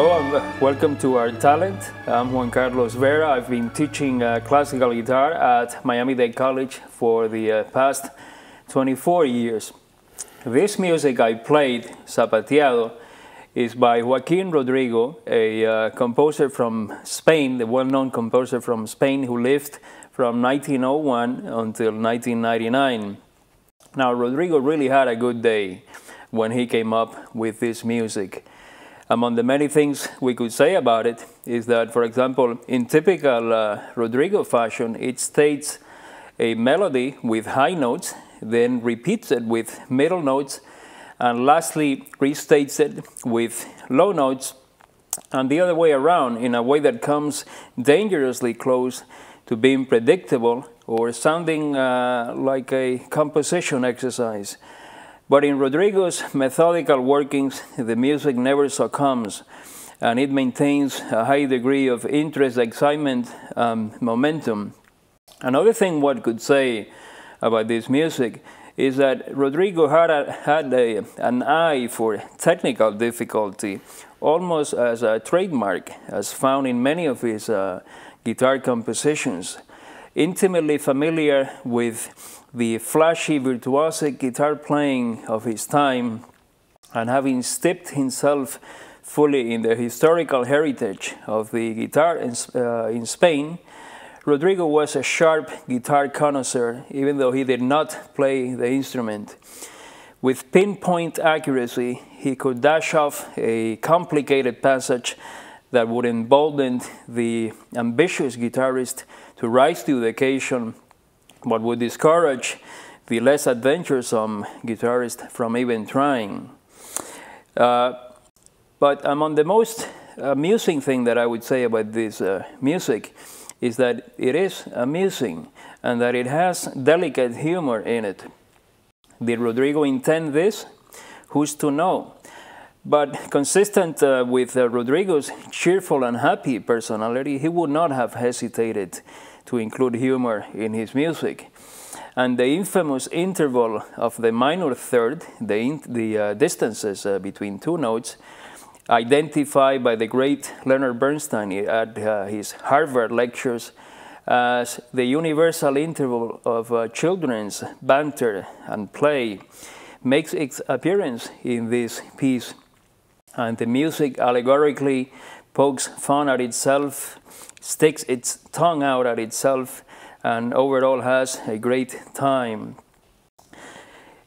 Hello and welcome to Our Talent. I'm Juan Carlos Vera. I've been teaching classical guitar at Miami-Dade College for the past 24 years. This music I played, Zapateado, is by Joaquin Rodrigo, a composer from Spain, the well-known composer from Spain who lived from 1901 until 1999. Now, Rodrigo really had a good day when he came up with this music. Among the many things we could say about it is that, for example, in typical Rodrigo fashion, it states a melody with high notes, then repeats it with middle notes, and lastly restates it with low notes, and the other way around in a way that comes dangerously close to being predictable or sounding like a composition exercise. But in Rodrigo's methodical workings, the music never succumbs, and it maintains a high degree of interest, excitement, momentum. Another thing one could say about this music is that Rodrigo had an eye for technical difficulty, almost as a trademark, as found in many of his guitar compositions. Intimately familiar with the flashy, virtuosic guitar playing of his time, and having steeped himself fully in the historical heritage of the guitar in Spain, Rodrigo was a sharp guitar connoisseur, even though he did not play the instrument. With pinpoint accuracy, he could dash off a complicated passage that would embolden the ambitious guitarist to rise to the occasion, but would discourage the less adventuresome guitarist from even trying. But among the most amusing thing that I would say about this music is that it is amusing and that it has delicate humor in it. Did Rodrigo intend this? Who's to know? But consistent with Rodrigo's cheerful and happy personality, he would not have hesitated to include humor in his music. And the infamous interval of the minor third, the distances between two notes, identified by the great Leonard Bernstein at his Harvard lectures as the universal interval of children's banter and play, makes its appearance in this piece. And the music allegorically pokes fun at itself, sticks its tongue out at itself, and overall has a great time.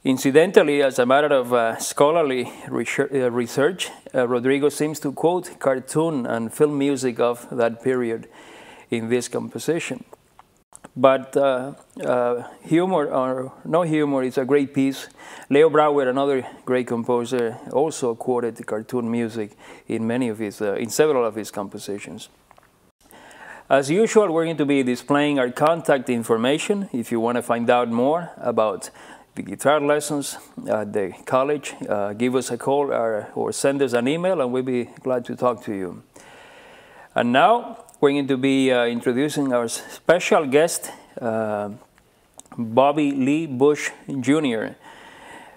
Incidentally, as a matter of scholarly research, Rodrigo seems to quote cartoon and film music of that period in this composition. But humor or no humor, it's a great piece. Leo Brouwer, another great composer, also quoted the cartoon music in several of his compositions. As usual, we're going to be displaying our contact information. If you want to find out more about the guitar lessons at the college, give us a call or send us an email, and we'll be glad to talk to you. And now we're going to be introducing our special guest, Bobby Lee Bush Jr.,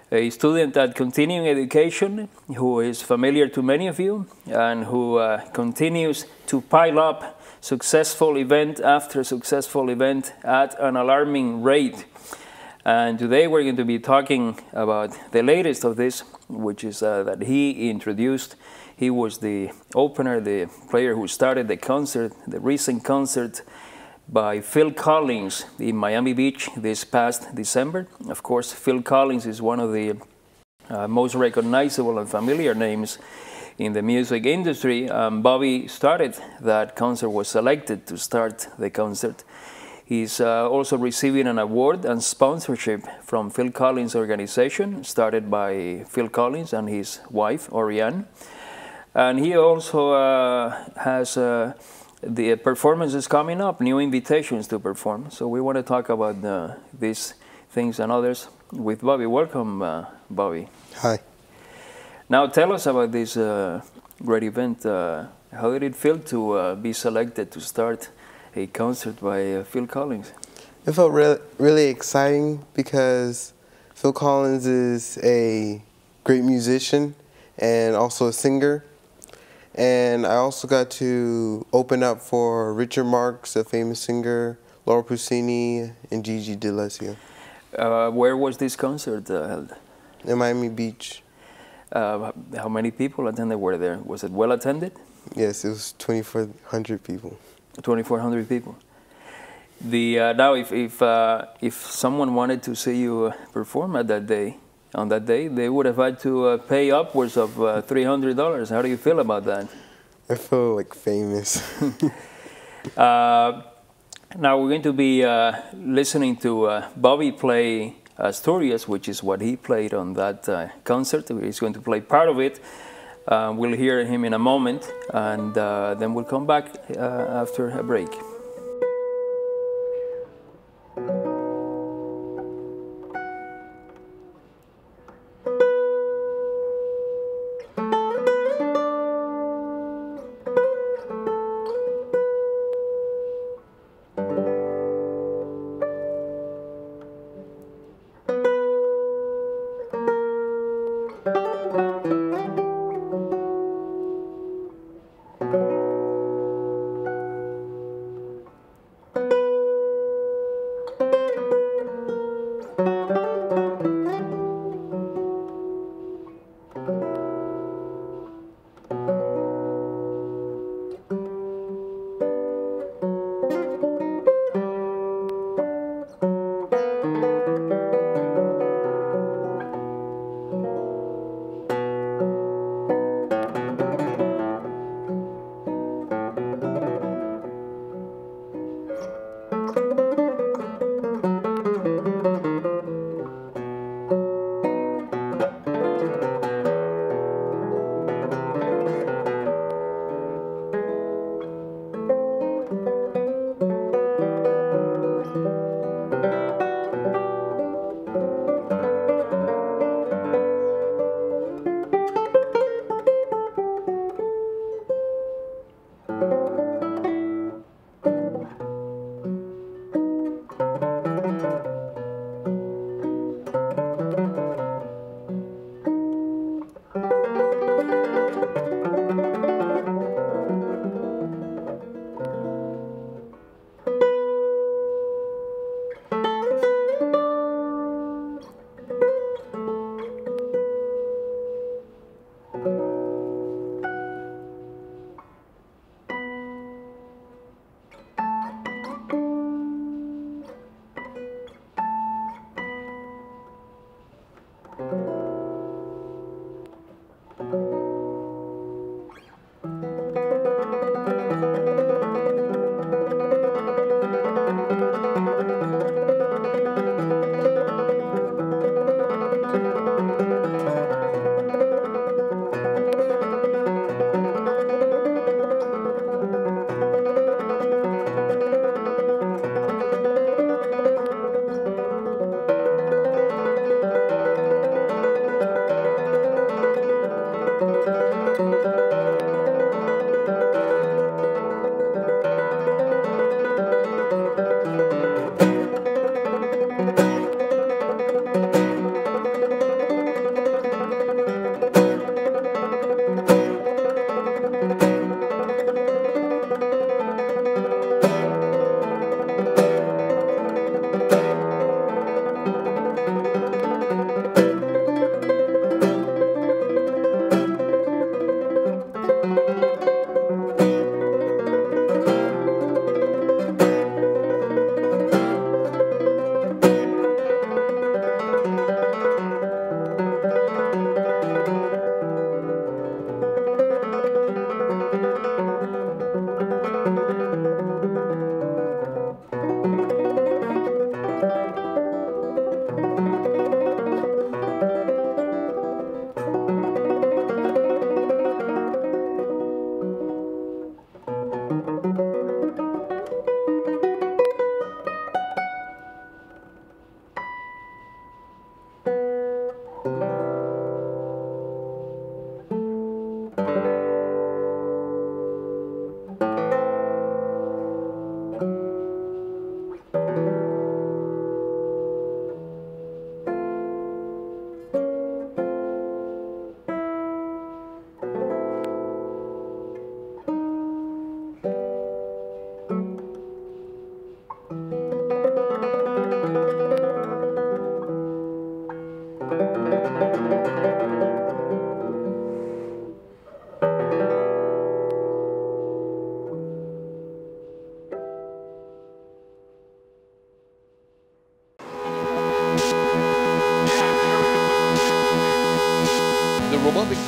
a student at continuing education who is familiar to many of you and who continues to pile up successful event after successful event at an alarming rate. And today we're going to be talking about the latest of this, which is that he introduced. He was the opener, the player who started the concert, the recent concert by Phil Collins in Miami Beach this past December. Of course, Phil Collins is one of the most recognizable and familiar names in the music industry. Bobby started that concert, was selected to start the concert. He's also receiving an award and sponsorship from Phil Collins' organization, started by Phil Collins and his wife, Oriane. And he also has the performances coming up, new invitations to perform. So we want to talk about these things and others with Bobby. Welcome, Bobby. Hi. Now tell us about this great event. How did it feel to be selected to start a concert by Phil Collins? It felt really exciting because Phil Collins is a great musician and also a singer. And I also got to open up for Richard Marx, a famous singer, Laura Pausini, and Gigi D'Alessio. Where was this concert held? In Miami Beach. How many people attended were there? Was it well attended? Yes, it was 2,400 people. 2,400 people. Now, if someone wanted to see you perform on that day, they would have had to pay upwards of $300. How do you feel about that? I feel like famous. Now we're going to be listening to Bobby play Asturias, which is what he played on that concert. He's going to play part of it. We'll hear him in a moment, and then we'll come back after a break.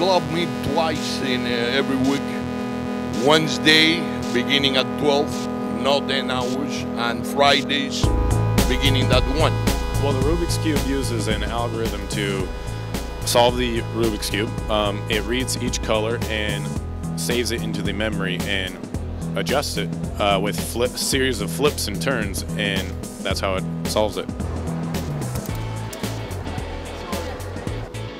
club meet twice in every week. Wednesday, beginning at 12, not 10 hours, and Fridays, beginning at 1. Well, the Rubik's Cube uses an algorithm to solve the Rubik's Cube. It reads each color and saves it into the memory and adjusts it with series of flips and turns, and that's how it solves it.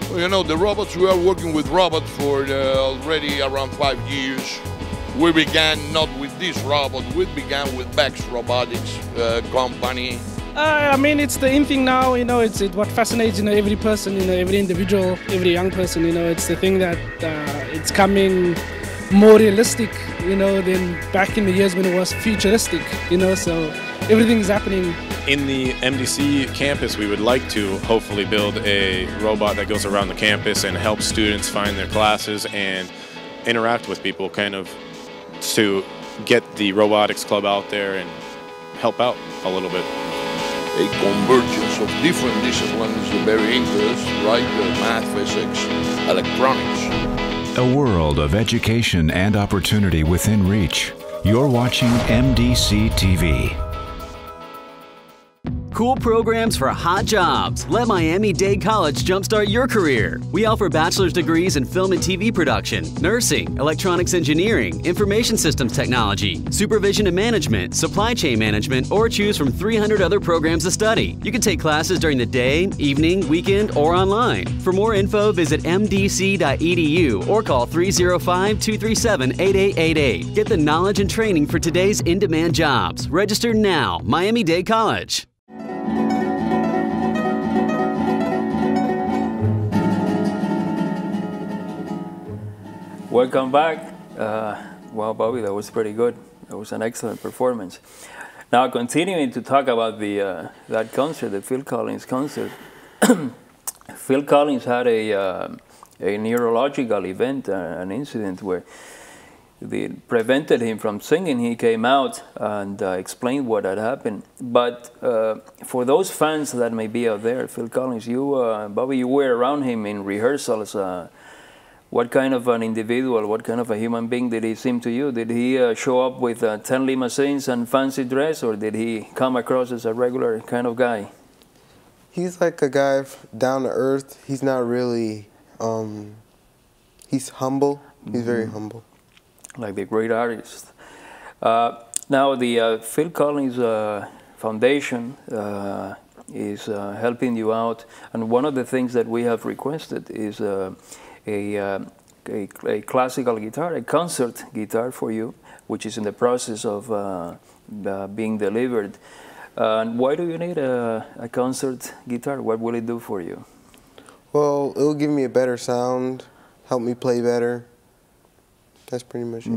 Well, you know, the robots, we are working with robots for already around 5 years. We began not with this robot, we began with Beck's Robotics company. I mean, it's the in thing now, you know, it's what fascinates, you know, every person, you know, every individual, every young person, you know, it's the thing that it's coming more realistic, you know, than back in the years when it was futuristic, you know, so everything's happening. In the MDC campus, we would like to hopefully build a robot that goes around the campus and helps students find their classes and interact with people, kind of to get the robotics club out there and help out a little bit. A convergence of different disciplines, very interesting, right? Math, physics, electronics. A world of education and opportunity within reach. You're watching MDC-TV. Cool programs for hot jobs. Let Miami-Dade College jumpstart your career. We offer bachelor's degrees in film and TV production, nursing, electronics engineering, information systems technology, supervision and management, supply chain management, or choose from 300 other programs to study. You can take classes during the day, evening, weekend, or online. For more info, visit mdc.edu or call 305-237-8888. Get the knowledge and training for today's in-demand jobs. Register now. Miami-Dade College. Welcome back. Well, Bobby, that was pretty good. That was an excellent performance. Now, continuing to talk about the that concert, the Phil Collins concert. Phil Collins had a neurological event, an incident where they prevented him from singing. He came out and explained what had happened. But for those fans that may be out there, Phil Collins, you, Bobby, you were around him in rehearsals. What kind of an individual, what kind of a human being did he seem to you? Did he show up with 10 limousines and fancy dress, or did he come across as a regular kind of guy? He's like a guy down to earth. He's not really, he's humble. He's very humble. Like the great artist. Now the Phil Collins Foundation is helping you out, and one of the things that we have requested is a classical guitar, a concert guitar for you, which is in the process of being delivered. Why do you need a concert guitar? What will it do for you? Well, it will give me a better sound, help me play better. That's pretty much it.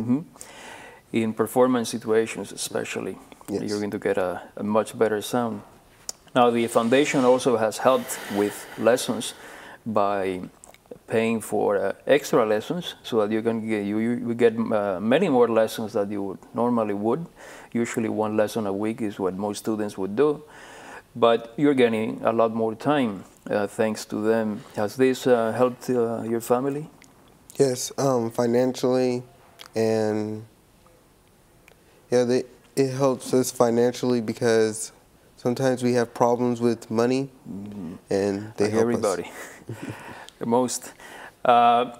In performance situations especially, yes, you're going to get a much better sound. Now the foundation also has helped with lessons by paying for extra lessons so that you can get many more lessons that you normally would. Usually 1 lesson a week is what most students would do, but you're getting a lot more time thanks to them. Has this helped your family? Yes, financially, and yeah, it helps us financially because sometimes we have problems with money, and they help everybody. us. The most. Now,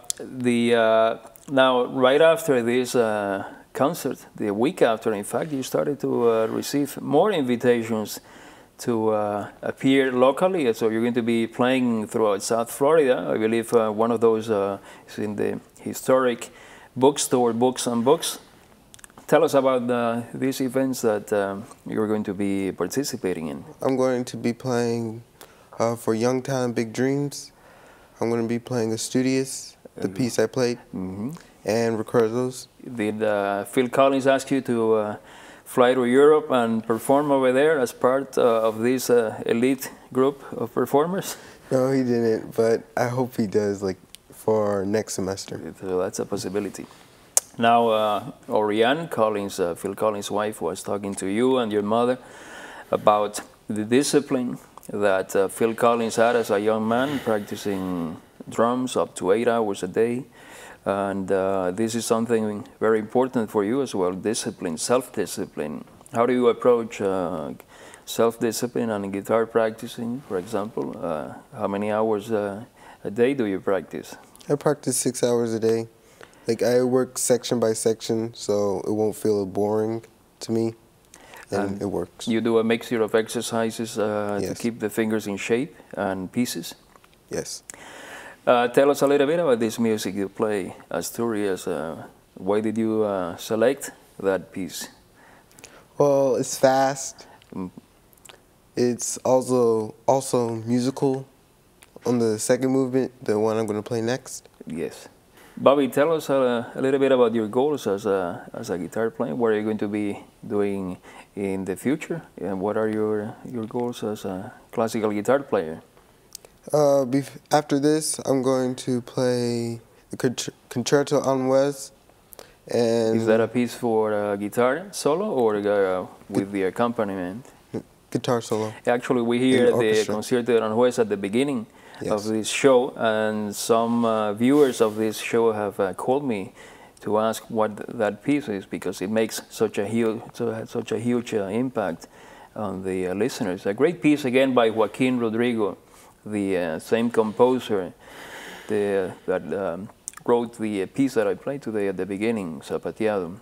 right after this concert, the week after, in fact, you started to receive more invitations to appear locally. So you're going to be playing throughout South Florida. I believe one of those is in the historic bookstore, Books and Books. Tell us about these events that you're going to be participating in. I'm going to be playing for Young Time, Big Dreams. I'm going to be playing Studious, the piece I played, and Recuerdos. Did Phil Collins ask you to fly to Europe and perform over there as part of this elite group of performers? No, he didn't, but I hope he does, like, for next semester. So that's a possibility. Now, Oriane Collins, Phil Collins' wife, was talking to you and your mother about the discipline that Phil Collins had as a young man practicing drums up to 8 hours a day. And this is something very important for you as well, discipline, self-discipline. How do you approach self-discipline and guitar practicing, for example? How many hours a day do you practice? I practice 6 hours a day. Like, I work section by section, so it won't feel boring to me, and it works. You do a mixture of exercises Yes. to keep the fingers in shape and pieces? Yes. Tell us a little bit about this music you play, Asturias. Why did you select that piece? Well, it's fast. It's also musical on the second movement, the one I'm going to play next. Yes. Bobby, tell us a little bit about your goals as a guitar player. What are you going to be doing in the future? And what are your goals as a classical guitar player? After this, I'm going to play the Concerto en Wes. And is that a piece for guitar solo or with the accompaniment? Guitar solo. Actually, we hear the Concerto en Wes at the beginning of this show, and some viewers of this show have called me to ask what that piece is, because it makes such a huge impact on the listeners. A great piece again by Joaquin Rodrigo, the same composer that wrote the piece that I played today at the beginning, Zapateado.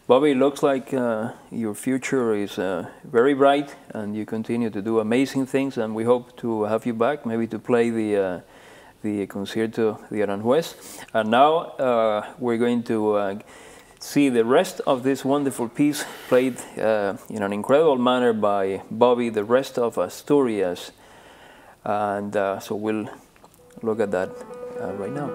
Bobby, it looks like your future is very bright, and you continue to do amazing things, and we hope to have you back, maybe to play the Concierto de Aranjuez. And now we're going to see the rest of this wonderful piece played in an incredible manner by Bobby, the rest of Asturias. And so we'll look at that right now.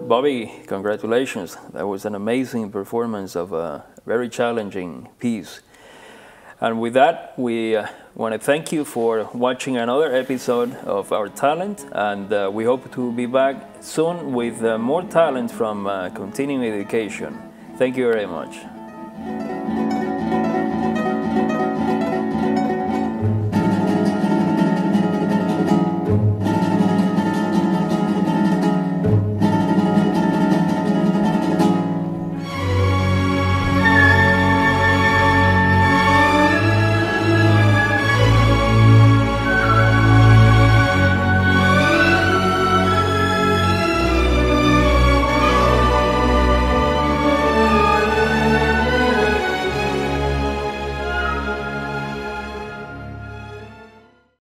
Bobby, congratulations. That was an amazing performance of a very challenging piece. And with that, we want to thank you for watching another episode of Our Talent, and we hope to be back soon with more talent from continuing education. Thank you very much.